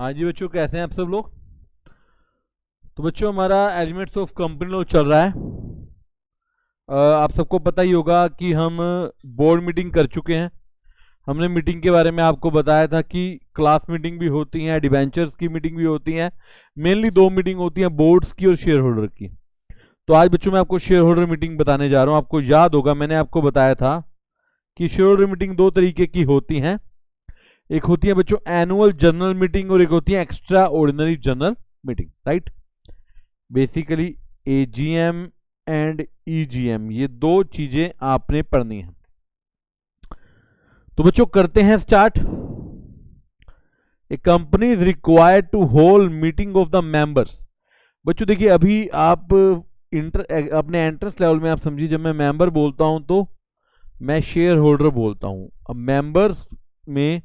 हाँ जी बच्चों, कैसे हैं आप सब लोग। तो बच्चों, हमारा एलिमेंट्स ऑफ कंपनी लॉ चल रहा है। आप सबको पता ही होगा कि हम बोर्ड मीटिंग कर चुके हैं। हमने मीटिंग के बारे में आपको बताया था कि क्लास मीटिंग भी होती हैं, डिबेंचर्स की मीटिंग भी होती हैं। मेनली दो मीटिंग होती हैं, बोर्ड्स की और शेयर होल्डर की। तो आज बच्चों मैं आपको शेयर होल्डर मीटिंग बताने जा रहा हूँ। आपको याद होगा मैंने आपको बताया था कि शेयर होल्डर मीटिंग दो तरीके की होती हैं। एक होती है बच्चों एनुअल जनरल मीटिंग और एक होती है extra ordinary general meeting, right. Basically AGM and EGM, ये दो चीजें आपने पढ़नी है। तो बच्चों करते हैं start. A company is required to hold meeting of the members. बच्चों देखिए, अभी आप अपने एंट्रेंस लेवल में आप समझिए, जब मैं मेंबर बोलता हूं तो मैं शेयर होल्डर बोलता हूं। अब मेंबर्स में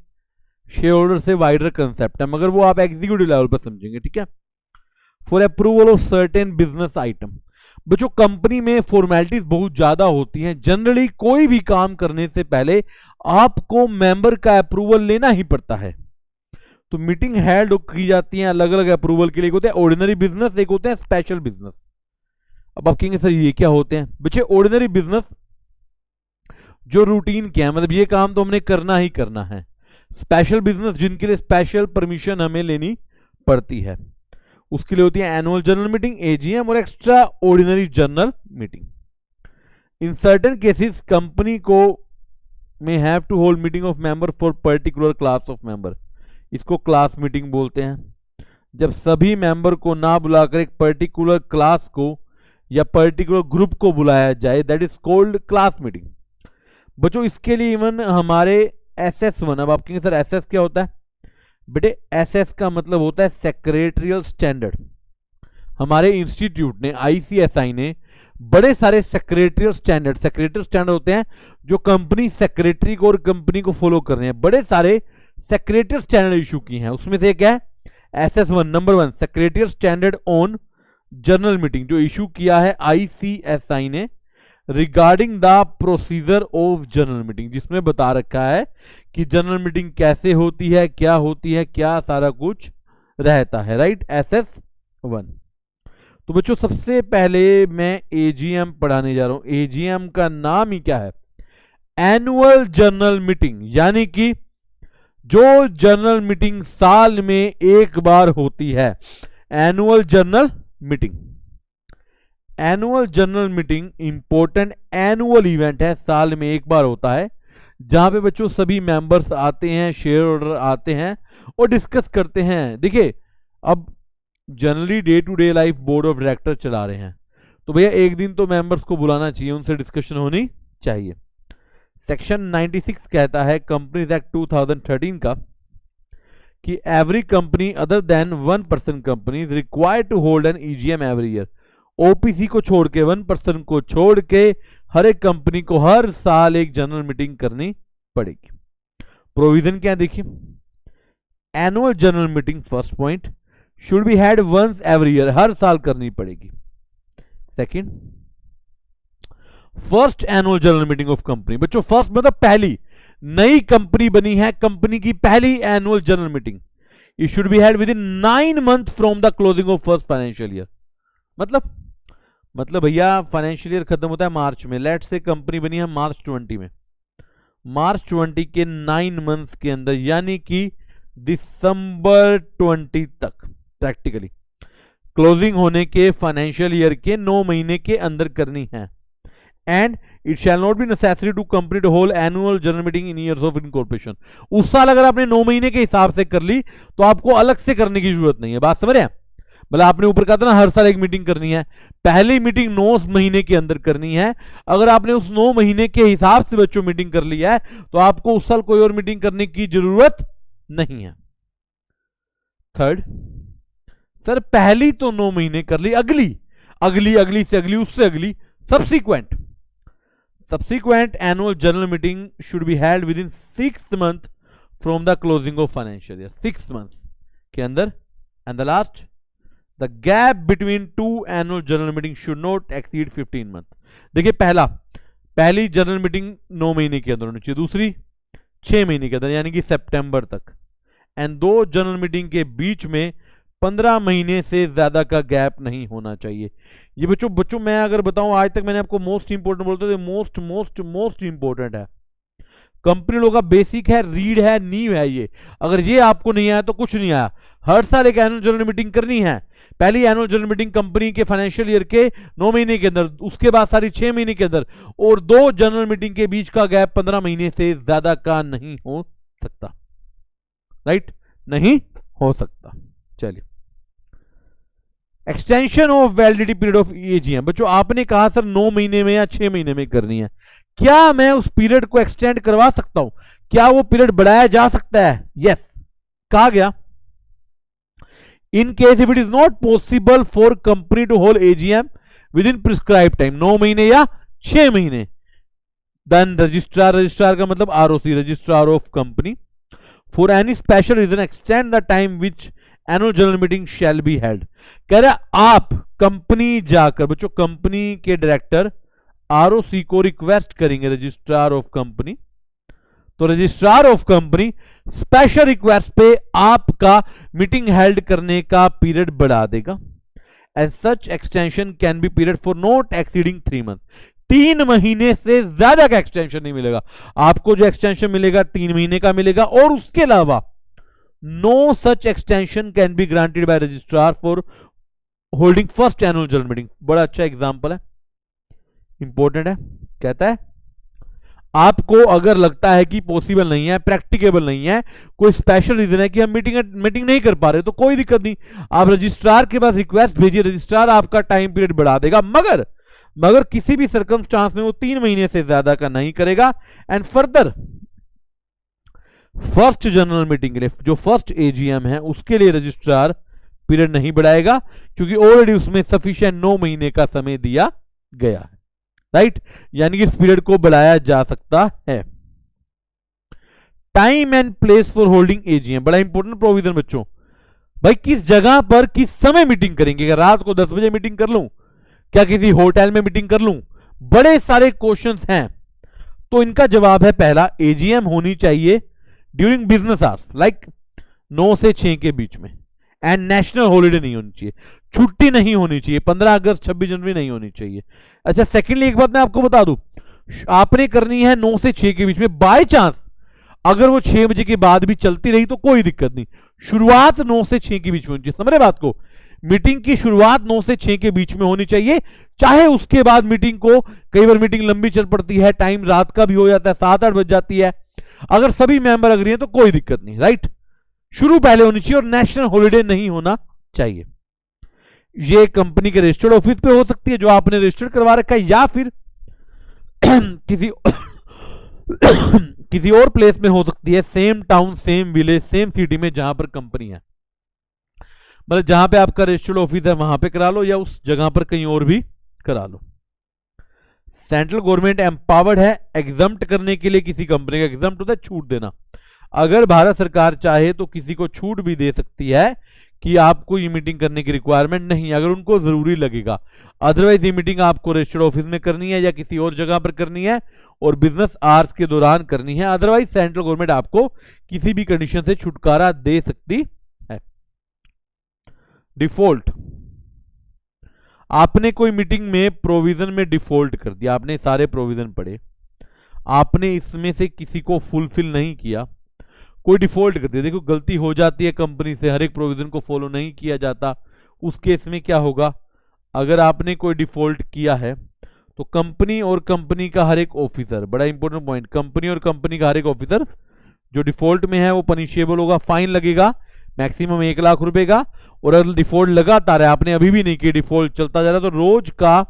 शेयर होल्डर से वाइडर कंसेप्ट है, मगर वो आप एग्जीक्यूटिव लेवल पर समझेंगे, ठीक है। For approval of certain business item. बच्चों कंपनी में फॉर्मेलिटीज बहुत ज्यादा होती हैं। जनरली कोई भी काम करने से पहले आपको मेंबर का अप्रूवल लेना ही पड़ता है। तो मीटिंग हेल्ड की जाती है अलग अलग अप्रूवल के लिए। एक होता है ऑर्डिनरी बिजनेस, एक होता है स्पेशल बिजनेस। अब आप कहेंगे सर ये क्या होते हैं। बच्चे ऑर्डिनरी बिजनेस जो रूटीन के हैं, मतलब ये काम तो हमने करना ही करना है। स्पेशल बिजनेस जिनके लिए स्पेशल परमिशन हमें लेनी पड़ती है, उसके लिए होती है एनुअल जनरल मीटिंग एजीएम और extraordinary general meeting. In certain cases company को may have to hold meeting of member for particular class of member. इसको क्लास मीटिंग बोलते हैं। जब सभी मेंबर को ना बुलाकर एक पर्टिकुलर क्लास को या पर्टिकुलर ग्रुप को बुलाया जाए, that is called class meeting. बच्चों इसके लिए इवन हमारे SS1, अब आप कहेंगे सर SS क्या होता है। बेटे SS का मतलब होता है सेक्रेटरियल स्टैंडर्ड। हमारे इंस्टीट्यूट ने ICSI ने बड़े सारे सेक्रेटरियल स्टैंडर्ड होते हैं जो कंपनी सेक्रेटरी को और कंपनी को फॉलो कर रहे हैं। बड़े सारे सेक्रेटरियल स्टैंडर्ड इशू की हैं। उसमें से क्या है SS1 number 1 secretarial standard on general meeting, जो इशू किया है ICSI ने regarding the procedure of general meeting, जिसमें बता रखा है कि जनरल मीटिंग कैसे होती है, क्या होती है, क्या सारा कुछ रहता है, राइट। SS1। तो बच्चों सबसे पहले मैं एजीएम पढ़ाने जा रहा हूं। एजीएम का नाम ही क्या है, एनुअल जनरल मीटिंग, यानी कि जो जनरल मीटिंग साल में एक बार होती है, annual general meeting. Annual general meeting important annual event है, साल में एक बार होता है, जहां पे बच्चों सभी मेंबर्स आते हैं, शेयर होल्डर आते हैं और डिस्कस करते हैं। देखिए अब generally day to day life board of director चला रहे हैं, तो भैया एक दिन तो मेंबर्स को बुलाना चाहिए, उनसे डिस्कशन होनी चाहिए। सेक्शन 96 कहता है कंपनीज एक्ट 2013 का कि every company other than 1% company is required to hold an EGM every year. OPC को छोड़ के 1% को छोड़ के हर एक कंपनी को हर साल एक जनरल मीटिंग करनी पड़ेगी। प्रोविजन क्या देखिए, annual general meeting first point should be had once every year, हर साल करनी पड़ेगी। Second, first annual general meeting of company. बच्चों फर्स्ट मतलब पहली, नई कंपनी बनी है, कंपनी की पहली annual general meeting, it should be had within 9 month from the closing of first financial year. मतलब भैया फाइनेंशियल ईयर खत्म होता है मार्च में, लेट से कंपनी बनी है मार्च 20 में, मार्च 20 के 9 मंथ्स के अंदर, यानी कि दिसंबर 20 तक प्रैक्टिकली क्लोजिंग होने के फाइनेंशियल ईयर के 9 महीने के अंदर करनी है। And it shall not be necessary to complete whole annual general meeting in years of incorporation. उस साल अगर आपने 9 महीने के हिसाब से कर ली तो आपको अलग से करने की जरूरत नहीं है। बात समझ रहे हैं, मतलब आपने ऊपर कहा था ना हर साल एक मीटिंग करनी है, पहली मीटिंग 9 महीने के अंदर करनी है। अगर आपने उस 9 महीने के हिसाब से बच्चों मीटिंग कर ली है तो आपको उस साल कोई और मीटिंग करने की जरूरत नहीं है। थर्ड, सर पहली तो 9 महीने कर ली, अगली से अगली, उससे अगली, subsequent annual general meeting should be held with in 6 month from the closing of financial year, 6 months के अंदर। And the last, the gap between 2 annual general meeting should not exceed 15 month. देखिए पहली जनरल मीटिंग 9 महीने के अंदर होनी चाहिए, दूसरी 6 महीने के अंदर, यानी कि सितंबर तक। एंड 2 जनरल मीटिंग के बीच में 15 महीने से ज्यादा का गैप नहीं होना चाहिए। ये बच्चों मैं अगर बताऊं, आज तक मैंने आपको मोस्ट इंपोर्टेंट बोलते थे, मोस्ट मोस्ट मोस्ट इंपोर्टेंट है। कंपनी लोगों का बेसिक है, रीड है, नींव है ये। अगर ये आपको नहीं आया तो कुछ नहीं आया। हर साल एक एनुअल जनरल मीटिंग करनी है। पहली एनुअल जनरल मीटिंग कंपनी के फाइनेंशियल ईयर के 9 महीने के अंदर, उसके बाद सारी 6 महीने के अंदर, और 2 जनरल मीटिंग के बीच का गैप 15 महीने से ज्यादा का नहीं हो सकता। राइट, नहीं हो सकता। चलिए, extension of validity period of AGM. बच्चों आपने कहा सर 9 महीने में या 6 महीने में करनी है, क्या मैं उस पीरियड को एक्सटेंड करवा सकता हूं? क्या वो पीरियड बढ़ाया जा सकता है? यस, कहा गया in case if it is not possible for company to hold AGM within prescribe time, 9 महीने या 6 महीने, देन रजिस्ट्रार का मतलब ROC, registrar of company, for any special reason extend the time which annual general meeting shall be held. कह रहा आप company जाकर, बच्चों कंपनी के डायरेक्टर आरओसी को रिक्वेस्ट करेंगे, रजिस्ट्रार ऑफ कंपनी, तो registrar of company special request पे आपका मीटिंग हेल्ड करने का पीरियड बढ़ा देगा। And such extension can B period for not exceeding 3 month. 3 महीने से ज्यादा का एक्सटेंशन नहीं मिलेगा आपको। जो एक्सटेंशन मिलेगा 3 महीने का मिलेगा, और उसके अलावा no such extension can be granted by registrar for holding first annual general meeting. बड़ा अच्छा एग्जांपल है, इंपॉर्टेंट है। कहता है आपको अगर लगता है कि पॉसिबल नहीं है, प्रैक्टिकेबल नहीं है, कोई स्पेशल रीजन है कि हम मीटिंग नहीं कर पा रहे, तो कोई दिक्कत नहीं, आप रजिस्ट्रार के पास रिक्वेस्ट भेजिए, रजिस्ट्रार आपका टाइम पीरियड बढ़ा देगा, मगर किसी भी सर्कमस्टांस में वो 3 महीने से ज्यादा का नहीं करेगा। And further first general meeting के लिए, जो फर्स्ट एजीएम है उसके लिए रजिस्ट्रार पीरियड नहीं बढ़ाएगा, क्योंकि ऑलरेडी उसमें सफिशिएंट 9 महीने का समय दिया गया है। राइट, यानी कि इस पीरियड को बढ़ाया जा सकता है। Time and place for holding AGM, बड़ा इंपॉर्टेंट प्रोविजन बच्चों। भाई किस जगह पर किस समय मीटिंग करेंगे? क्या रात को 10 बजे मीटिंग कर लूं? क्या किसी होटल में मीटिंग कर लूं? बड़े सारे क्वेश्चंस हैं। तो इनका जवाब है पहला, एजीएम होनी चाहिए ड्यूरिंग बिजनेस आवर्स, लाइक 9 से 6 के बीच में। एंड नेशनल हॉलिडे नहीं होनी चाहिए, छुट्टी नहीं होनी चाहिए, 15 अगस्त 26 जनवरी नहीं होनी चाहिए। अच्छा, सेकेंडली एक बात मैं आपको बता दूं, आपने करनी है 9 से 6 के बीच में। बाय चांस अगर वो 6 बजे के बाद भी चलती रही तो कोई दिक्कत नहीं, शुरुआत 9 से 6 के बीच में होनी चाहिए। समझ रहे बात को? मीटिंग की शुरुआत 9 से 6 के बीच में होनी चाहिए, चाहे उसके बाद मीटिंग को, कई बार मीटिंग लंबी चल पड़ती है, टाइम रात का भी हो जाता है, 7-8 बज जाती है, अगर सभी मेंबर अग्री हैं तो कोई दिक्कत नहीं। राइट, शुरू पहले होनी चाहिए, और नेशनल हॉलिडे नहीं होना चाहिए। ये कंपनी के रजिस्टर्ड ऑफिस पे हो सकती है जो आपने रजिस्टर्ड करवा रखा है, या फिर किसी और प्लेस में हो सकती है, same town, same village, same city में जहां पर कंपनी है। मतलब जहां पे आपका रजिस्टर्ड ऑफिस है वहां पे करा लो, या उस जगह पर कहीं और भी करा लो। सेंट्रल गवर्नमेंट एम्पावर्ड है एग्जम्प्ट करने के लिए, किसी कंपनी का एग्जम्प्ट होता है छूट देना। अगर भारत सरकार चाहे तो किसी को छूट भी दे सकती है कि आपको ये मीटिंग करने की रिक्वायरमेंट नहीं, अगर उनको जरूरी लगेगा। अदरवाइज ये मीटिंग आपको रजिस्टर्ड ऑफिस में करनी है या किसी और जगह पर करनी है, और बिजनेस आवर्स के दौरान करनी है। अदरवाइज सेंट्रल गवर्नमेंट आपको किसी भी कंडीशन से छुटकारा दे सकती है। डिफॉल्ट, आपने कोई मीटिंग में प्रोविजन में डिफॉल्ट कर दिया, आपने सारे प्रोविजन पढ़े, आपने इसमें से किसी को फुलफिल नहीं किया, कोई डिफॉल्ट कर दिया। देखो गलती हो जाती है कंपनी से, हर एक प्रोविजन को फॉलो नहीं किया जाता। उस केस में क्या होगा? अगर आपने कोई डिफॉल्ट किया है तो कंपनी और कंपनी का हर एक ऑफिसर, बड़ा इंपॉर्टेंट पॉइंट, कंपनी और कंपनी का हर एक ऑफिसर जो डिफॉल्ट में है वो पनिशेबल होगा, फाइन लगेगा मैक्सिमम 1 लाख रुपए का। और अगर डिफॉल्ट लगातार है, आपने अभी भी नहीं किया, डिफॉल्ट चलता जा रहा है, तो रोज का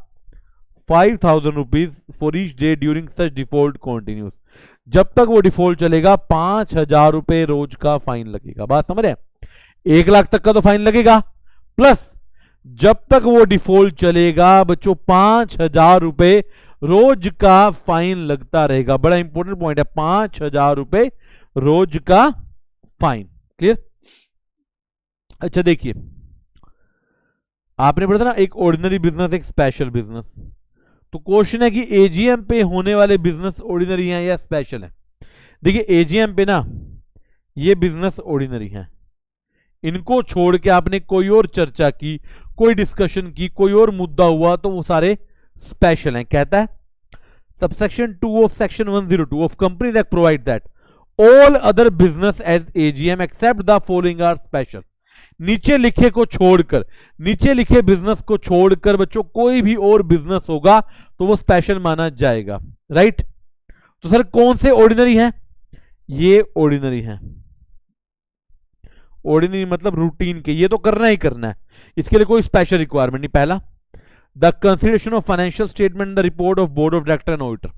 5000 rupees for each day during such default continuous. जब तक वो डिफॉल्ट चलेगा 5000 रुपए रोज का फाइन लगेगा। बात समझ रहे हैं? 1 लाख तक का तो फाइन लगेगा, प्लस जब तक वो डिफॉल्ट चलेगा बच्चों 5000 रुपए रोज का फाइन लगता रहेगा। बड़ा इंपॉर्टेंट पॉइंट है, 5000 रुपए रोज का फाइन। क्लियर? अच्छा देखिए, आपने पढ़ा था ना एक ऑर्डिनरी बिजनेस, एक स्पेशल बिजनेस। तो क्वेश्चन है कि एजीएम पे होने वाले बिजनेस ऑर्डिनरी हैं या स्पेशल है। देखिए एजीएम पे ना ये बिजनेस ऑर्डिनरी है। इनको छोड़ के आपने कोई और चर्चा की, कोई डिस्कशन की, कोई और मुद्दा हुआ तो वो सारे स्पेशल हैं। कहता है subsection 2 of section 102 of companies act provide that all other business as AGM except the following are special. नीचे लिखे को छोड़कर, नीचे लिखे बिजनेस को छोड़कर बच्चों कोई भी और बिजनेस होगा तो वो स्पेशल माना जाएगा। राइट? तो सर कौन से ऑर्डिनरी हैं? ये ऑर्डिनरी हैं। ऑर्डिनरी मतलब रूटीन के, ये तो करना ही करना है, इसके लिए कोई स्पेशल रिक्वायरमेंट नहीं। पहला, the consideration of financial statement, the report of board of director and auditor.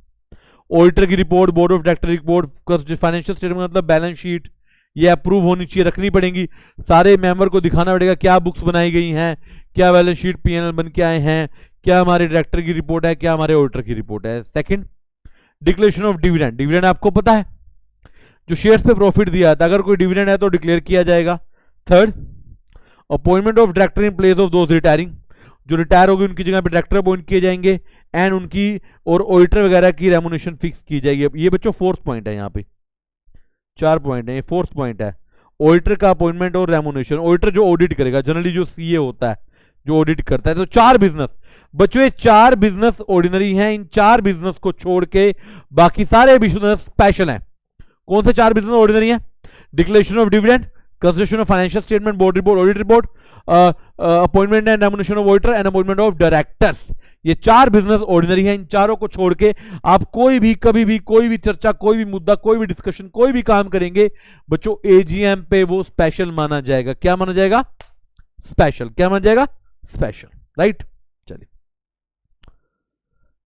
Auditor की report, board of director report, financial statement मतलब बैलेंस शीट, ये अप्रूव होनी चाहिए, रखनी पड़ेगी। सारे मेंबर को दिखाना पड़ेगा क्या बुक्स बनाई गई हैं, क्या बैलेंस शीट पीएनएल बन के आए हैं, क्या हमारे डायरेक्टर की रिपोर्ट है, क्या हमारे ऑडिटर की रिपोर्ट है। Second, declaration of dividend. Dividend आपको पता है, जो शेयर्स पे प्रॉफिट दिया था, अगर कोई डिविडेंड है तो डिक्लेयर किया जाएगा। Third, appointment of director in place of those retiring. जो रिटायर होगी उनकी जगह पे डायरेक्टर अपॉइंट किए जाएंगे, एंड उनकी और ऑडिटर वगैरह की रेमुनेशन फिक्स की जाएगी। ये बच्चों फोर्थ पॉइंट है, यहाँ पे 4 पॉइंट है, ये फोर्थ पॉइंट है। ऑडिटर का अपॉइंटमेंट और रेमुनेशन। ऑडिटर जो ऑडिट करेगा, जनरली जो सीए होता है जो ऑडिट करता है। तो 4 बिजनेस बच्चों, ये 4 बिजनेस ऑर्डिनरी हैं। इन 4 बिजनेस को छोड़ के बाकी सारे बिजनेस स्पेशल हैं। कौन से 4 बिजनेस ऑर्डिनरी हैं? Declaration of dividend, consideration of financial statement, board report, audit report, appointment and remuneration of auditor and appointment of directors. ये 4 बिजनेस ऑर्डिनरी हैं। इन चारों को छोड़ के आप कोई भी, कभी भी, कोई भी चर्चा, कोई भी मुद्दा, कोई भी डिस्कशन, कोई भी काम करेंगे बच्चों, एजीएम पे वो स्पेशल माना जाएगा। क्या माना जाएगा? स्पेशल। क्या माना जाएगा? स्पेशल। राइट? चलिए,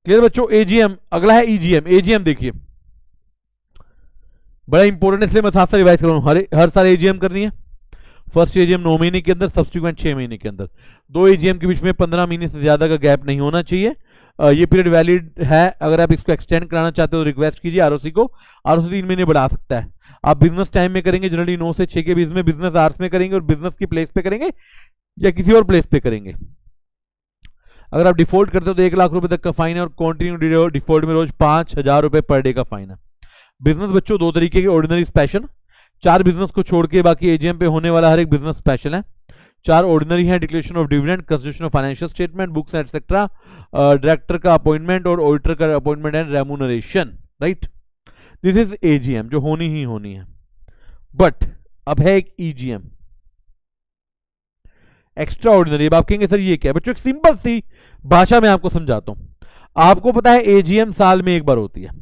क्लियर बच्चों? एजीएम। अगला है ईजीएम। एजीएम देखिए बड़ा इंपॉर्टेंट है, इसलिए मैं साथ साथ रिवाइज कर रहा हूं। हर साल एजीएम करनी है। फर्स्ट एजीएम 9 महीने के अंदर, सब्सिक्वेंट 6 महीने के अंदर। 2 एजीएम के बीच में 15 महीने से ज्यादा का गैप नहीं होना चाहिए। ये पीरियड वैलिड है। अगर आप इसको एक्सटेंड कराना चाहते हो तो रिक्वेस्ट कीजिए आरओसी को। आरओसी 3 महीने बढ़ा सकता है। आप बिजनेस टाइम में करेंगे, जनरली 9 से 6 के बीच में, बिजनेस आवर्स में करेंगे और बिजनेस की प्लेस पे करेंगे या किसी और प्लेस पे करेंगे। अगर आप डिफॉल्ट करते हो तो 1 लाख रुपए तक का फाइन है और कंटिन्यू डिफॉल्ट में रोज 5,000 रुपए पर डे का फाइन है। बिजनेस बच्चों 2 तरीके के, ऑर्डिनरी, स्पेशल। 4 बिजनेस को छोड़ के बाकी एजीएम पे होने वाला हर एक बिजनेस स्पेशल है। 4 ऑर्डिनरी है, declaration of dividend, consideration of financial statement, books etcetera, director का अपॉइंटमेंट और ऑडिटर का appointment and remuneration. Right? This is AGM जो होनी ही होनी है। बट अब है एक ईजीएम, एक्स्ट्रा ऑर्डिनरी। अब आप कहेंगे सर ये क्या है? बच्चों एक सिंपल सी भाषा में आपको समझाता हूं। आपको पता है एजीएम साल में एक बार होती है।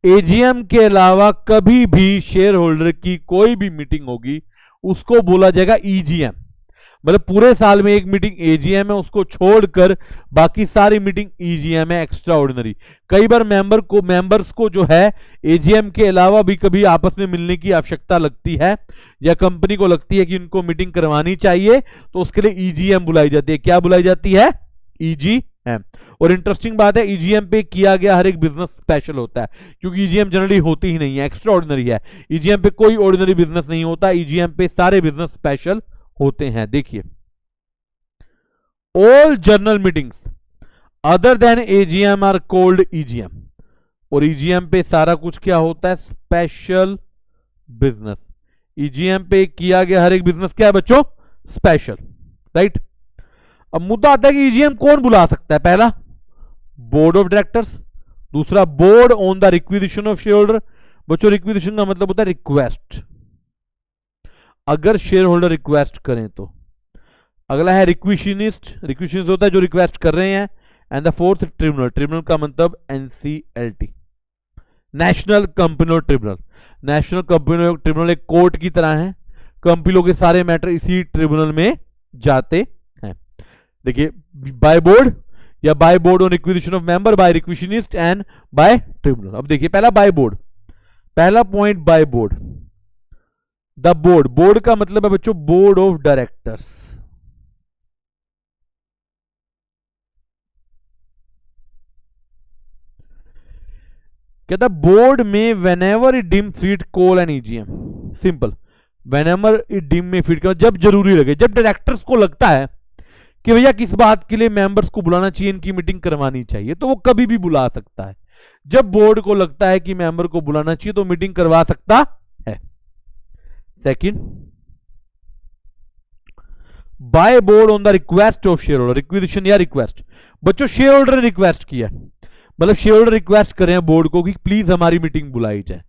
एजीएम के अलावा कभी भी शेयर होल्डर की कोई भी मीटिंग होगी उसको बोला जाएगा ईजीएम। मतलब पूरे साल में एक मीटिंग एजीएम है, उसको छोड़कर बाकी सारी मीटिंग ईजीएम है, एक्स्ट्रा ऑर्डिनरी। कई बार मेंबर्स को जो है एजीएम के अलावा भी कभी आपस में मिलने की आवश्यकता लगती है या कंपनी को लगती है कि उनको मीटिंग करवानी चाहिए, तो उसके लिए ईजीएम बुलाई जाती है। क्या बुलाई जाती है? ईजीएम। और इंटरेस्टिंग बात है, ईजीएम पे किया गया हर एक बिजनेस स्पेशल होता है, क्योंकि ईजीएम जनरली होती ही नहीं है, एक्स्ट्रा ऑर्डिनरी है। ईजीएम पे कोई ऑर्डिनरी बिजनेस नहीं होता, ईजीएम पे सारे बिजनेस स्पेशल होते हैं। देखिए, all general meetings other than AGM are called EGM. और ईजीएम पे सारा कुछ क्या होता है? Special business. ईजीएम पे किया गया हर एक बिजनेस क्या है बच्चों? स्पेशल। राइट? अब मुद्दा आता है कि ईजीएम कौन बुला सकता है? पहला, बोर्ड ऑफ डायरेक्टर्स। दूसरा, board on the requisition of share holder. बच्चों रिक्विजिशन का मतलब होता है रिक्वेस्ट, अगर शेयर होल्डर रिक्वेस्ट करें तो। अगला है रिक्विजिशनिस्ट। रिक्विजिशनिस्ट होता है जो रिक्वेस्ट कर रहे हैं। And the fourth, tribunal. Tribunal का मतलब NCLT, national company tribunal. National company tribunal एक कोर्ट की तरह है। कंपनियों के सारे मैटर इसी ट्रिब्यूनल में जाते हैं। देखिए, बाय बोर्ड या by board on requisition of member, by requisitionist and by tribunal. अब देखिए, पहला बाय बोर्ड, पहला point by board. The board, board का मतलब है बच्चों बोर्ड ऑफ डायरेक्टर्स। कहता बोर्ड में whenever it deem fit call an EGM. Simple, whenever it deem में फिट, जब जरूरी लगे, जब डायरेक्टर्स को लगता है कि भैया किस बात के लिए मेंबर्स को बुलाना चाहिए, इनकी मीटिंग करवानी चाहिए, तो वो कभी भी बुला सकता है। जब बोर्ड को लगता है कि मेंबर को बुलाना चाहिए तो मीटिंग करवा सकता है। Second, bye board on the request of share holder, requisition या रिक्वेस्ट, बच्चों शेयर होल्डर ने रिक्वेस्ट किया, मतलब शेयर होल्डर रिक्वेस्ट कर रहे हैं बोर्ड को कि प्लीज हमारी मीटिंग बुलाई जाए,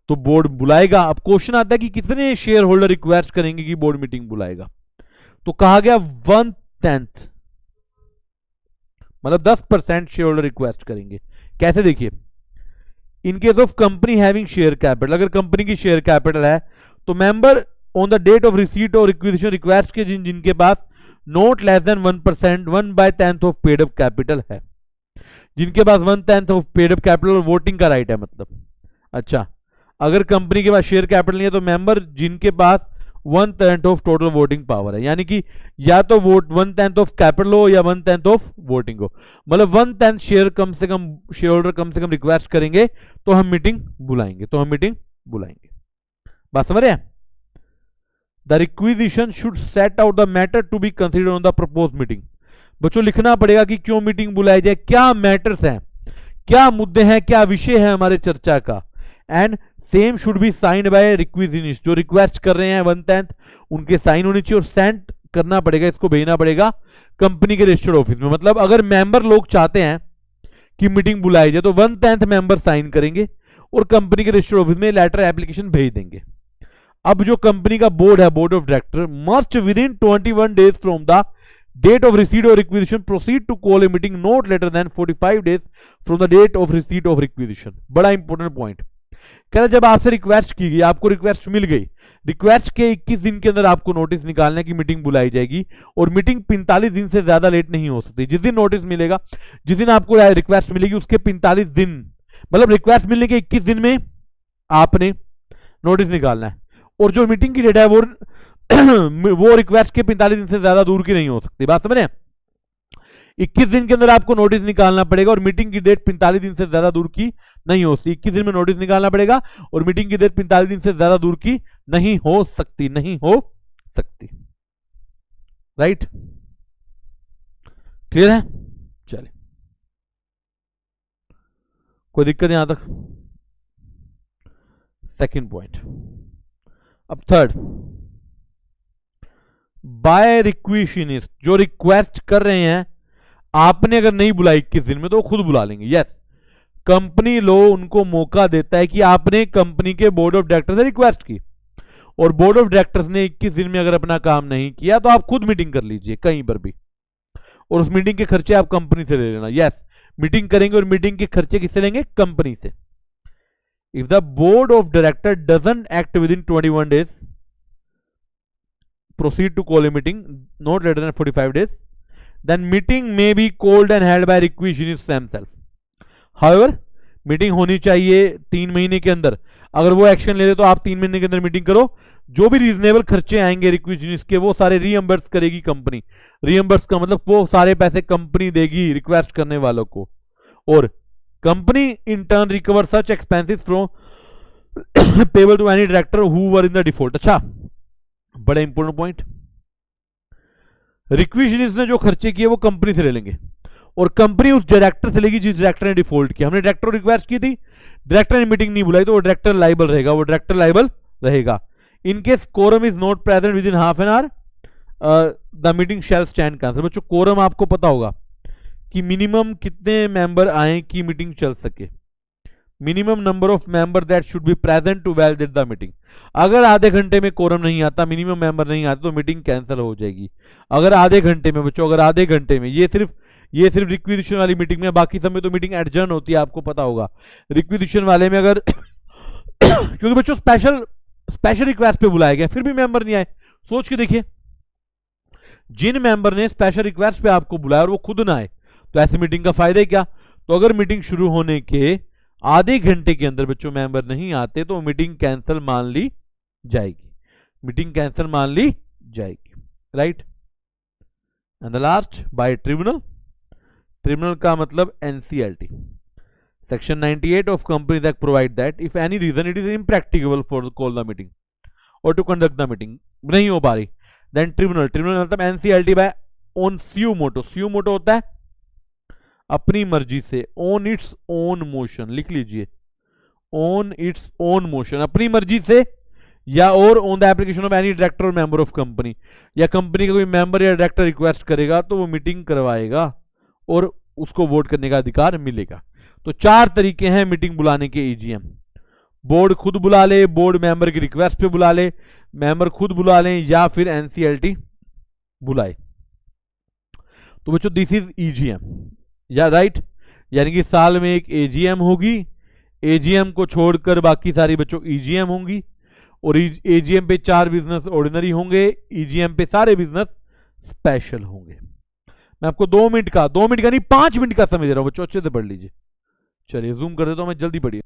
तो बोर्ड बुलाएगा। अब क्वेश्चन आता है कि कितने शेयर होल्डर रिक्वेस्ट करेंगे कि बोर्ड मीटिंग बुलाएगा, तो कहा गया 1/10, मतलब 10% शेयर होल्डर रिक्वेस्ट करेंगे। कैसे, देखिए, in case of company having share capital, अगर कंपनी की शेयर कैपिटल है तो member on the date of receipt और रिक्वेजिशन रिक्वेस्ट के जिनके पास not less than 1%, 1/10 of paid up capital है, जिनके पास 1/10 ऑफ पेड अप कैपिटल और वोटिंग का राइट है, मतलब अच्छा, अगर कंपनी के पास शेयर कैपिटल नहीं है तो मेंबर जिनके पास 1/10 ऑफ टोटल वोटिंग पावर है, यानी कि या तो वोट 1/10 ऑफ कैपिटल हो या 1/10 ऑफ वोटिंग हो, मतलब 1/10 शेयर कम से कम, शेयर होल्डर कम से कम रिक्वेस्ट करेंगे तो हम मीटिंग बुलाएंगे, बात समझ रहे हैं? The requisition should set out the matter to be considered on the propose meeting, बच्चों लिखना पड़ेगा कि क्यों मीटिंग बुलाई जाए, क्या मैटर्स हैं, क्या मुद्दे हैं, क्या विषय है हमारे चर्चा का, and same should be signed by requisitionist, जो रिक्वेस्ट कर रहे हैं 1/10 उनके साइन होनी चाहिए और सेंड करना पड़ेगा, इसको भेजना पड़ेगा कंपनी के रजिस्टर्ड ऑफिस में। मतलब अगर मेंबर लोग चाहते हैं कि मीटिंग बुलाई जाए तो 1/10 मेंबर साइन करेंगे और कंपनी के रजिस्टर्ड ऑफिस में लेटर एप्लीकेशन भेज देंगे। अब जो कंपनी का बोर्ड है, board of director, must within 21 days from the date of receipt और requisition proceed to call a meeting not later than 45 days from the date of receipt of requisition. बड़ा important point, कह रहे जब आपसे request की गई, आपको request मिल गई, रिक्वेस्ट के 21 दिन के अंदर आपको नोटिस निकालना है कि मीटिंग बुलाई जाएगी, और मीटिंग 45 दिन से ज्यादा लेट नहीं हो सकती। जिस दिन नोटिस मिलेगा, जिस दिन आपको रिक्वेस्ट मिलेगी उसके 45 दिन, मतलब रिक्वेस्ट मिलने के 21 दिन में आपने नोटिस निकालना है, और जो मीटिंग की डेट है वो रिक्वेस्ट के 45 दिन से ज्यादा दूर की नहीं हो सकती। बात समझ रहे हैं? 21 दिन के अंदर आपको नोटिस निकालना पड़ेगा और मीटिंग की डेट 45 दिन से ज्यादा दूर की नहीं हो सकती। 21 दिन में नोटिस निकालना पड़ेगा और मीटिंग की डेट 45 दिन से ज्यादा दूर की नहीं हो सकती, राइट? क्लियर है? चलिए, कोई दिक्कत यहां तक? Second point. अब थर्ड, बाय रिक्वेशनिस्ट, जो रिक्वेस्ट कर रहे हैं, आपने अगर नहीं बुलाई 21 दिन में तो वो खुद बुला लेंगे। यस, कंपनी लॉ उनको मौका देता है कि आपने कंपनी के बोर्ड ऑफ डायरेक्टर से रिक्वेस्ट की और बोर्ड ऑफ डायरेक्टर्स ने 21 दिन में अगर अपना काम नहीं किया तो आप खुद मीटिंग कर लीजिए कहीं पर भी, और उस मीटिंग के खर्चे आप कंपनी से ले लेना। यस, मीटिंग करेंगे और मीटिंग के खर्चे किससे लेंगे? कंपनी से। If the board of director doesn't act with in 21 days, proceed to call a meeting not later than 45 days, then meeting may be called and held by requisitionist themselves. However, meeting होनी चाहिए 3 महीने के अंदर। अगर वो action ले ले तो आप 3 महीने के अंदर मीटिंग करो, जो भी रीजनेबल खर्चे आएंगे रिक्विजिनिस्ट के वो सारे रीएम्बर्स करेगी कंपनी। रीएम्बर्स का मतलब वो सारे पैसे कंपनी देगी रिक्वेस्ट करने वालों को, और company in turn recover such expenses from payable to any director who were in the default. अच्छा, बड़ा इंपॉर्टेंट पॉइंट, रिक्विजिनिस्ट ने जो खर्चे किए वो कंपनी से ले लेंगे और कंपनी उस डायरेक्टर से लेगी जिस डायरेक्टर ने डिफॉल्ट किया। हमने डायरेक्टर को रिक्वेस्ट की थी, डायरेक्टर ने मीटिंग नहीं बुलाई तो वो डायरेक्टर लायबल रहेगा, in case quorum is not present within half an hour the meeting shall stand cancel. बच्चों, कोरम आपको पता होगा कि मिनिमम कितने मेंबर आए कि मीटिंग चल सके, minimum number of member that should be present to validate the meeting. अगर आधे घंटे में कोरम नहीं आता, मिनिमम मेंबर नहीं आते तो मीटिंग कैंसिल हो जाएगी। अगर आधे घंटे में, बच्चों अगर आधे घंटे में, ये सिर्फ रिक्विजिशन वाली मीटिंग में, बाकी समय तो मीटिंग एडजर्न होती है, आपको पता होगा। रिक्विजिशन वाले में अगर क्योंकि बच्चों स्पेशल रिक्वेस्ट पे बुलाए गए फिर भी मेंबर नहीं आए, सोच के देखिए, जिन मेंबर ने स्पेशल रिक्वेस्ट पे आपको बुलाया और वो खुद ना आए तो ऐसी मीटिंग का फायदा क्या? तो अगर मीटिंग शुरू होने के आधे घंटे के अंदर बच्चों मेंबर नहीं आते तो मीटिंग कैंसिल मान ली जाएगी, right? And the last, by tribunal का मतलब NCLT, section 98 of companies act provide that if any reason it is impracticable for call the meeting और टू कंडक्ट द मीटिंग, नहीं हो पा रही, देन ट्रिब्यूनल मतलब NCLT by own suo motu होता है अपनी मर्जी से, ऑन इट्स ओन मोशन, लिख लीजिए, ऑन इट्स ओन मोशन, अपनी मर्जी से या और on the application of any director और मेंबर ऑफ कंपनी, या कंपनी का कोई मेंबर या डायरेक्टर रिक्वेस्ट करेगा तो वो मीटिंग करवाएगा और उसको वोट करने का अधिकार मिलेगा। तो 4 तरीके हैं मीटिंग बुलाने के ईजीएम। बोर्ड खुद बुला ले, बोर्ड मेंबर की रिक्वेस्ट पे बुला ले, मेंबर खुद बुला लें, या फिर एनसीएलटी बुलाए। तो बच्चों दिस इज ईजीएम, या राइट, यानी कि साल में एक एजीएम होगी, एजीएम को छोड़कर बाकी सारी बच्चों ईजीएम होंगी, और एजीएम पे 4 बिजनेस ऑर्डिनरी होंगे, ईजीएम पे सारे बिजनेस स्पेशल होंगे। मैं आपको 2 मिनट का नहीं 5 मिनट का समय दे रहा हूं बच्चों, अच्छे से पढ़ लीजिए। चलिए जूम कर देता हूं मैं, जल्दी पढ़िए।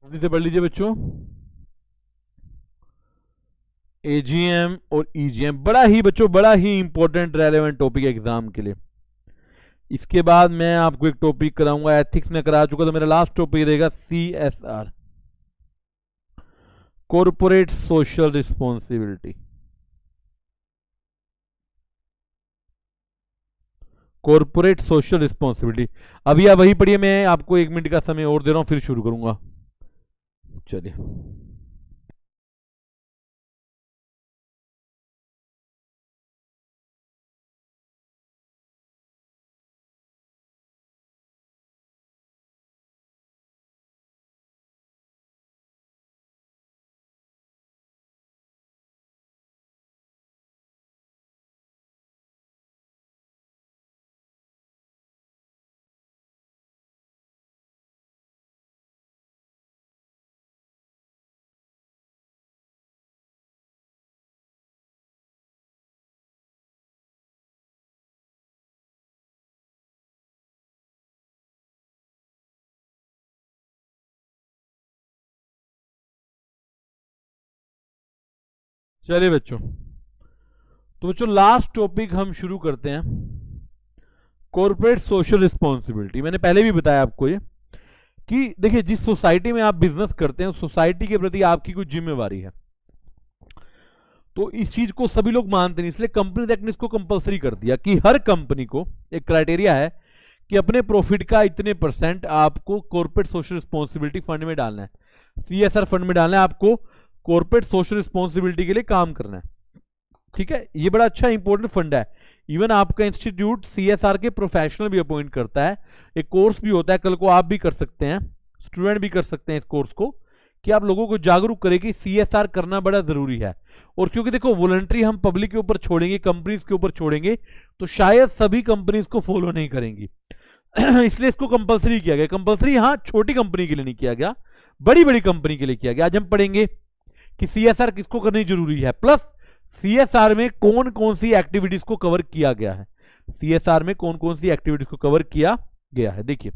जल्दी से पढ़ लीजिए बच्चों। एजीएम और ईजीएम बड़ा ही बच्चों, बड़ा ही इंपॉर्टेंट रेलेवेंट टॉपिक है एग्जाम के लिए। इसके बाद मैं आपको एक टॉपिक कराऊंगा, एथिक्स में करा चुका, तो मेरा लास्ट टॉपिक रहेगा CSR, corporate social responsibility. Corporate social responsibility, अभी आप वही पढ़िए, मैं आपको 1 मिनट का समय और दे रहा हूं, फिर शुरू करूंगा। चलिए चलिए बच्चों, तो बच्चों लास्ट टॉपिक हम शुरू करते हैं, कॉर्पोरेट सोशल रिस्पॉन्सिबिलिटी। मैंने पहले भी बताया आपको ये कि देखिए जिस सोसाइटी में आप बिजनेस करते हैं उस सोसाइटी के प्रति आपकी कुछ जिम्मेवारी है। तो इस चीज को सभी लोग मानते नहीं, इसलिए कंपनीज एक्ट ने इसको कंपलसरी कर दिया कि हर कंपनी को एक क्राइटेरिया है कि अपने प्रॉफिट का इतने % आपको कॉर्पोरेट सोशल रिस्पॉन्सिबिलिटी फंड में डालना है, CSR फंड में डालना है, आपको कॉर्पोरेट सोशल रिस्पॉन्सिबिलिटी के लिए काम करना है। ठीक है, ये बड़ा अच्छा इंपॉर्टेंट फंड है। इवन आपका इंस्टीट्यूट CSR के प्रोफेशनल भी अपॉइंट करता है, एक कोर्स भी होता है, कल को आप भी कर सकते हैं, स्टूडेंट भी कर सकते हैं इस कोर्स को, कि आप लोगों को जागरूक करें कि CSR करना बड़ा जरूरी है। और क्योंकि देखो वॉलंटरी हम पब्लिक के ऊपर छोड़ेंगे, कंपनीज के ऊपर छोड़ेंगे, तो शायद सभी कंपनीज को फॉलो नहीं करेंगी इसलिए इसको कंपलसरी किया गया। कंपलसरी हाँ छोटी कंपनी के लिए नहीं किया गया, बड़ी बड़ी कंपनी के लिए किया गया। आज हम पढ़ेंगे कि CSR किसको करनी जरूरी है, प्लस CSR में कौन कौन सी एक्टिविटीज को कवर किया गया है, CSR में कौन कौन सी एक्टिविटीज को कवर किया गया है। देखिए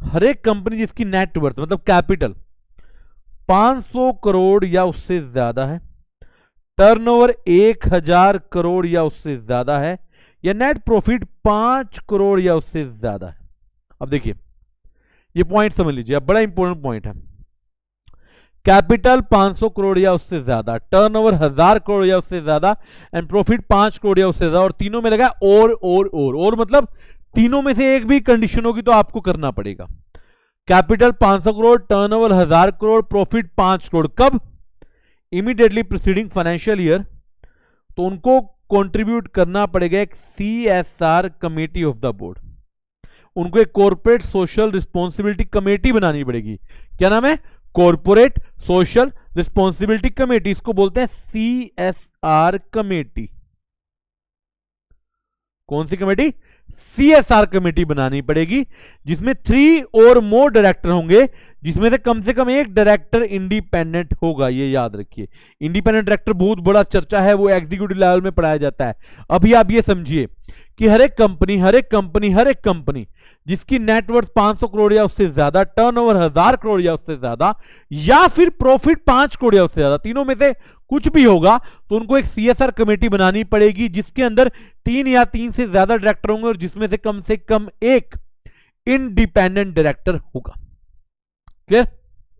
हर एक कंपनी जिसकी नेटवर्थ मतलब कैपिटल 500 करोड़ या उससे ज्यादा है, टर्नओवर 1000 करोड़ या उससे ज्यादा है, या नेट प्रॉफिट 5 करोड़ या उससे ज्यादा है। अब देखिए ये पॉइंट समझ लीजिए, अब बड़ा इंपॉर्टेंट पॉइंट है। कैपिटल 500 करोड़ या उससे ज्यादा, टर्नओवर 1000 करोड़ या उससे ज्यादा, एंड प्रॉफिट 5 करोड़ या उससे ज्यादा, और तीनों में लगा और मतलब तीनों में से एक भी कंडीशन होगी तो आपको करना पड़ेगा। Capital 500 crore, turnover 1000 crore, profit 5 crore, कब? Immediately preceding financial year. तो उनको कंट्रीब्यूट करना पड़ेगा एक CSR committee of the board, उनको एक कॉर्पोरेट सोशल रिस्पॉन्सिबिलिटी कमेटी बनानी पड़ेगी। क्या नाम है? कॉर्पोरेट सोशल रिस्पॉन्सिबिलिटी कमेटी, इसको बोलते हैं CSR कमेटी। कौन सी कमेटी? CSR कमेटी बनानी पड़ेगी, जिसमें 3 और मोर डायरेक्टर होंगे, जिसमें से कम एक डायरेक्टर इंडिपेंडेंट होगा। ये याद रखिए, इंडिपेंडेंट डायरेक्टर बहुत बड़ा चर्चा है, वो एग्जीक्यूटिव लेवल में पढ़ाया जाता है। अभी आप ये समझिए कि हर एक कंपनी जिसकी नेटवर्थ 500 करोड़ या उससे ज्यादा, टर्नओवर 1000 करोड़ या उससे ज्यादा, या फिर प्रॉफिट 5 करोड़ या उससे ज्यादा, तीनों में से कुछ भी होगा, तो उनको एक CSR कमेटी बनानी पड़ेगी, जिसके अंदर 3 या 3 से ज्यादा डायरेक्टर होंगे, और जिसमें से कम एक इंडिपेंडेंट डायरेक्टर होगा। क्लियर?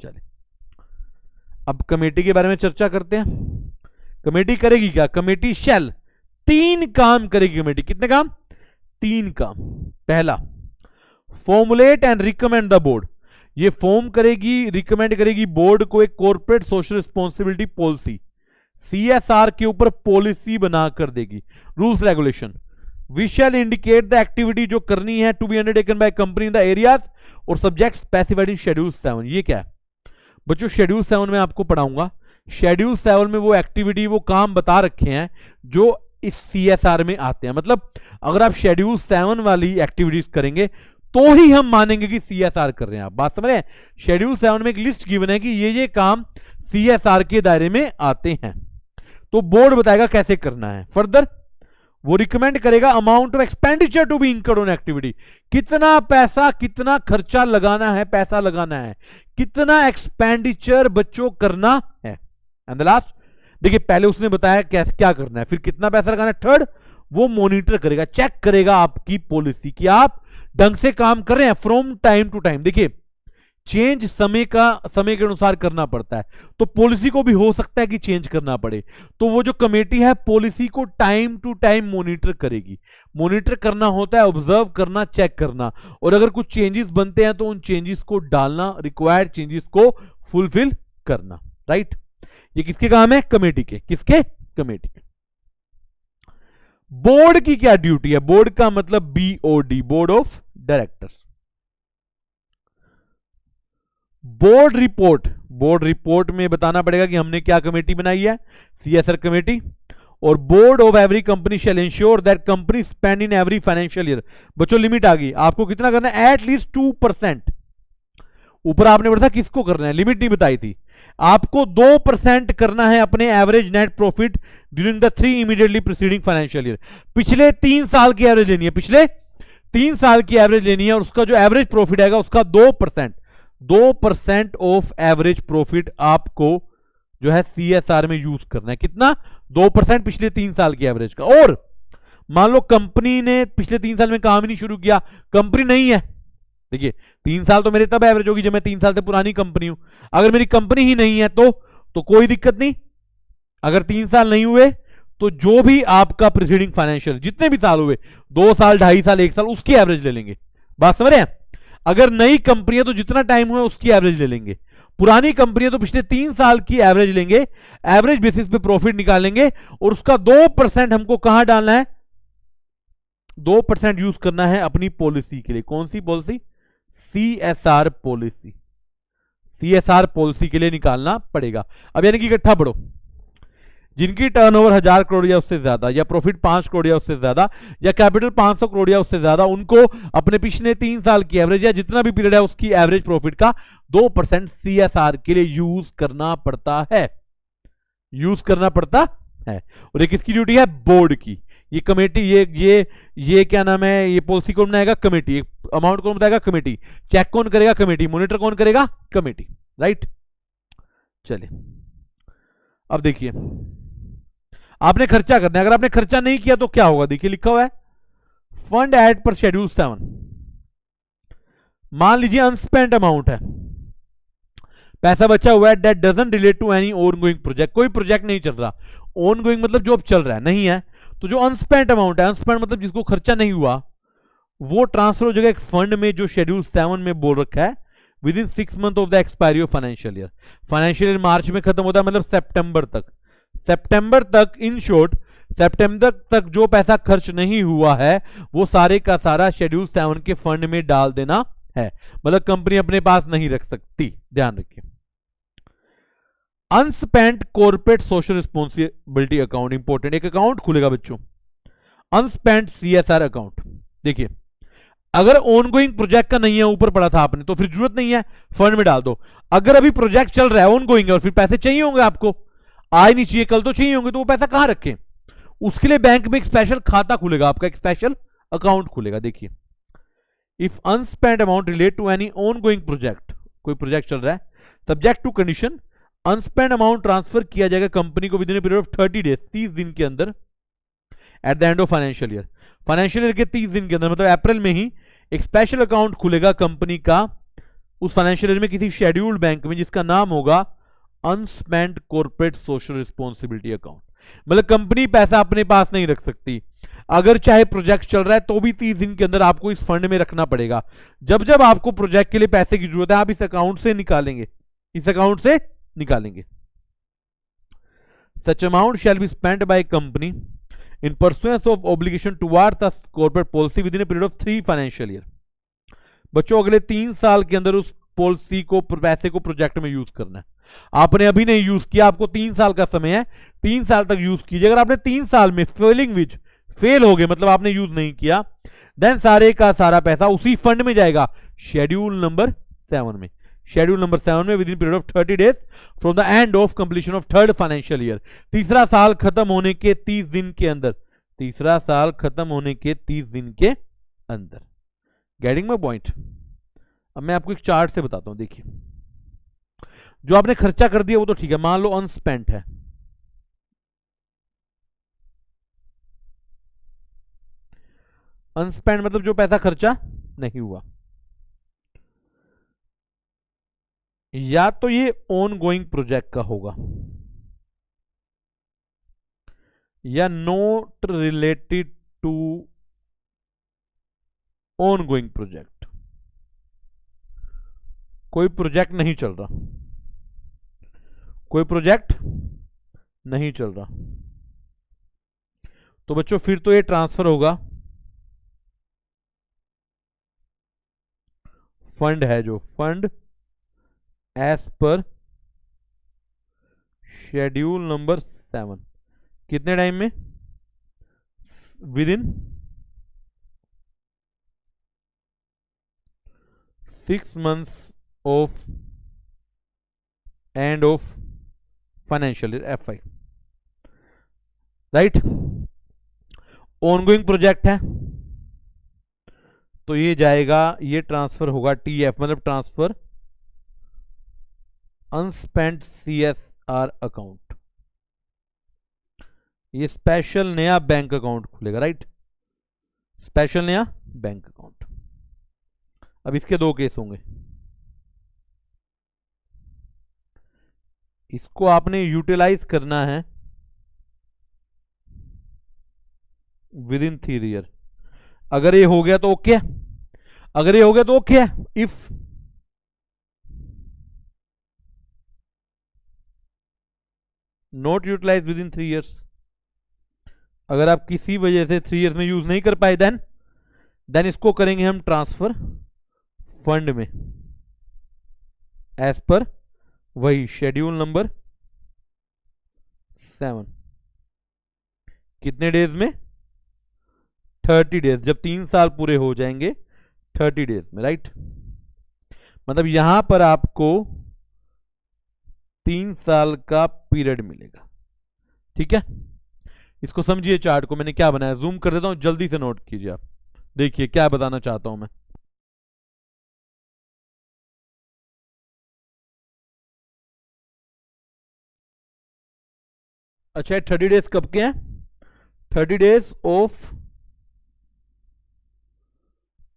चलिए अब कमेटी के बारे में चर्चा करते हैं। कमेटी करेगी क्या? कमेटी शैल 3 काम करेगी। कमेटी कितने काम? 3 काम। पहला, formulate and recommend the board, ये फॉर्म करेगी, रिकमेंड करेगी बोर्ड को एक corporate social responsibility policy, CSR के ऊपर पॉलिसी बनाकर देगी, rules regulation. We shall indicate the activity जो करनी है to be undertaken by company in the areas और सब्जेक्ट स्पेसिफाइड इन शेड्यूल 7। ये क्या है बच्चों? शेड्यूल 7 में आपको पढ़ाऊंगा। शेड्यूल 7 में वो एक्टिविटी, वो काम बता रखे हैं जो इस CSR में आते हैं। मतलब अगर आप शेड्यूल 7 वाली एक्टिविटीज करेंगे तो ही हम मानेंगे कि CSR कर रहे हैं। आप बात समझ रहे हैं? शेड्यूल 7 में एक लिस्ट गिवन है कि ये काम CSR के दायरे में आते हैं, तो बोर्ड बताएगा कैसे करना है। फर्दर वो रिकमेंड करेगा amount of expenditure to be incurred on activity, कितना पैसा, कितना खर्चा लगाना है, पैसा लगाना है, कितना एक्सपेंडिचर बच्चों करना है। एंड द लास्ट, देखिए पहले उसने बताया क्या करना है, फिर कितना पैसा लगाना है। थर्ड, वो मॉनिटर करेगा, चेक करेगा आपकी पॉलिसी कि आप ढंग से काम कर रहे हैं फ्रॉम टाइम टू टाइम। देखिए चेंज समय के अनुसार करना पड़ता है, तो पॉलिसी को भी हो सकता है कि चेंज करना पड़े, तो वो जो कमेटी है पॉलिसी को टाइम टू टाइम मॉनिटर करेगी। मॉनिटर करना होता है ऑब्जर्व करना, चेक करना, और अगर कुछ चेंजेस बनते हैं तो उन चेंजेस को डालना, रिक्वायर्ड चेंजेस को फुलफिल करना। राइट? ये किसके काम है? कमेटी के। किसके? कमेटी के। बोर्ड की क्या ड्यूटी है? बोर्ड का मतलब BOD, board of directors. Board report में बताना पड़ेगा कि हमने क्या कमेटी बनाई है, CSR कमेटी। और board of every company shall ensure that company spend in every financial year. बच्चों लिमिट आ गई, आपको कितना करना है? एटलीस्ट 2%। ऊपर आपने पढ़ा था किसको करना है, लिमिट नहीं बताई थी। आपको 2% करना है अपने average net profit during the 3 immediately preceding financial year. पिछले 3 साल की एवरेज लेनी है, पिछले 3 साल की एवरेज लेनी है, और उसका जो एवरेज प्रॉफिट आएगा उसका 2% ऑफ एवरेज प्रॉफिट आपको जो है CSR में यूज करना है। कितना? 2% पिछले 3 साल की एवरेज का। और मान लो कंपनी ने पिछले 3 साल में काम ही नहीं शुरू किया, कंपनी नहीं है, देखिए 3 साल तो मेरे तब एवरेज होगी जब मैं 3 साल से पुरानी कंपनी हूं। अगर मेरी कंपनी ही नहीं है तो कोई दिक्कत नहीं। अगर 3 साल नहीं हुए तो जो भी आपका प्रीसीडिंग फाइनेंशियल जितने भी साल हुए, 2 साल, 2.5 साल, 1 साल, उसकी एवरेज ले लेंगे। बात समझ रहे हैं? अगर नई कंपनी है तो जितना टाइम हुआ उसकी एवरेज ले लेंगे, पुरानी कंपनी है तो पिछले 3 साल की एवरेज लेंगे, एवरेज बेसिस पे प्रॉफिट निकालेंगे और उसका 2% हमको कहां डालना है? 2% यूज करना है अपनी पॉलिसी के लिए। कौन सी policy? CSR policy. CSR policy के लिए निकालना पड़ेगा। अब यानी कि इकट्ठा पढ़ो, जिनकी टर्नओवर 1000 करोड़ या उससे ज्यादा, या प्रॉफिट 5 करोड़ या उससे ज्यादा, या कैपिटल 500 करोड़ या उससे ज्यादा, उनको अपने पिछले 3 साल की एवरेज या जितना भी पीरियड है उसकी एवरेज प्रॉफिट का 2% CSR के लिए यूज करना पड़ता है, यूज करना पड़ता है। और ये किसकी ड्यूटी है? बोर्ड की। ये कमेटी, ये क्या नाम है, ये पॉलिसी कौन बनाएगा? कमेटी। अमाउंट कौन बताएगा? कमेटी। चेक कौन करेगा? कमेटी। मॉनिटर कौन करेगा? कमेटी। राइट, चलिए अब देखिए, आपने खर्चा करना है। अगर आपने खर्चा नहीं किया तो क्या होगा? देखिए लिखा हुआ है फंड एड पर शेड्यूल 7। मान लीजिए अनस्पेंट अमाउंट है, पैसा बचा हुआ है, that doesn't relate to any ongoing project. कोई प्रोजेक्ट नहीं चल रहा, ऑनगोइंग मतलब जो अब चल रहा है नहीं है, तो जो अनस्पेंट अमाउंट है, अनस्पेंट मतलब जिसको खर्चा नहीं हुआ, वो ट्रांसफर हो जाएगा एक फंड में जो शेड्यूल 7 में बोल रखा है, with in 6 month of the expiry of financial year. Financial year March में खत्म होता है, मतलब सितंबर तक। सितंबर तक, इन शॉर्ट सितंबर तक जो पैसा खर्च नहीं हुआ है वो सारे का सारा शेड्यूल 7 के फंड में डाल देना है, मतलब कंपनी अपने पास नहीं रख सकती। ध्यान रखिए। Unspent corporate social responsibility account, important, एक अकाउंट खुलेगा बच्चों, अनस्पेंट CSR अकाउंट। देखिए अगर ऑनगोइंग प्रोजेक्ट का नहीं है, ऊपर पड़ा था आपने, तो फिर जरूरत नहीं है, फंड में डाल दो। अगर अभी प्रोजेक्ट चल रहा है, ऑनगोइंग है, और फिर पैसे चाहिए होंगे आपको, आज नहीं चाहिए कल तो चाहिए होंगे, तो वो पैसा कहां रखें? उसके लिए बैंक में एक स्पेशल खाता खुलेगा, आपका एक स्पेशल अकाउंट खुलेगा। देखिए, if unspent amount relate to any ongoing project, कोई प्रोजेक्ट चल रहा है, subject to condition, unspent amount transfer किया जाएगा कंपनी को within period of 30 days, 30 दिन के अंदर, at the end of financial year. Financial year के 30 दिन के अंदर, मतलब अप्रैल में ही एक स्पेशल अकाउंट खुलेगा कंपनी का उस फाइनेंशियल ईयर में किसी शेड्यूल्ड बैंक में, जिसका नाम होगा अनस्पेंट कॉर्पोरेट सोशल रिस्पॉन्सिबिलिटी अकाउंट। मतलब कंपनी पैसा अपने पास नहीं रख सकती, अगर चाहे प्रोजेक्ट चल रहा है तो भी 30 दिन के अंदर आपको इस फंड में रखना पड़ेगा। जब जब आपको प्रोजेक्ट के लिए पैसे की जरूरत है, आप इस अकाउंट से निकालेंगे, इस अकाउंट से निकालेंगे। Such amount shall be spent by company in pursuance of obligation towards the corporate policy within a period of 3 financial year। बच्चों अगले 3 साल के अंदर उस पॉलिसी को, पैसे को प्रोजेक्ट में यूज करना है। आपने अभी नहीं यूज किया, आपको 3 साल का समय है, 3 साल तक यूज कीजिए। अगर आपने 3 साल में फेल हो गए, मतलब आपने यूज नहीं किया, देन सारे का सारा पैसा उसी फंड में जाएगा, शेड्यूल नंबर 7 में। शेड्यूल नंबर 7 में within period of 30 days from the end of completion of third financial year, तीसरा साल खत्म होने के 30 दिन के अंदर, तीसरा साल खत्म होने के 30 दिन के अंदर। Getting my point? अब मैं आपको एक चार्ट से बताता हूं। देखिए, जो आपने खर्चा कर दिया वो तो ठीक है, मान लो अनस्पेंट है, अनस्पेंट मतलब जो पैसा खर्चा नहीं हुआ, या तो ये ऑन गोइंग प्रोजेक्ट का होगा, या not related to ongoing project, कोई प्रोजेक्ट नहीं चल रहा, कोई प्रोजेक्ट नहीं चल रहा, तो बच्चों फिर तो ये ट्रांसफर होगा, फंड है जो, fund as per schedule number 7, कितने टाइम में? Within 6 months of end of financial year FI। Right, ongoing project है तो ये जाएगा, ये ट्रांसफर होगा TF, मतलब ट्रांसफर अनस्पेंट CSR अकाउंट। ये स्पेशल नया बैंक अकाउंट खुलेगा, राइट, स्पेशल नया बैंक अकाउंट। अब इसके दो केस होंगे, इसको आपने यूटिलाइज करना है विद इन 3 ईयर। अगर ये हो गया तो ओके है, अगर ये हो गया तो ओके है। If not utilise within 3 years, अगर आप किसी वजह से 3 ईयर्स में यूज नहीं कर पाए, देन इसको करेंगे हम ट्रांसफर फंड में एज पर वही शेड्यूल नंबर 7। कितने डेज में? 30 डेज, जब 3 साल पूरे हो जाएंगे 30 डेज में, राइट। मतलब यहां पर आपको 3 साल का पीरियड मिलेगा, ठीक है। इसको समझिए, चार्ट को मैंने क्या बनाया, जूम कर देता हूं, जल्दी से नोट कीजिए आप। देखिए क्या बताना चाहता हूं मैं। अच्छा, 30 डेज कब के हैं? 30 डेज ऑफ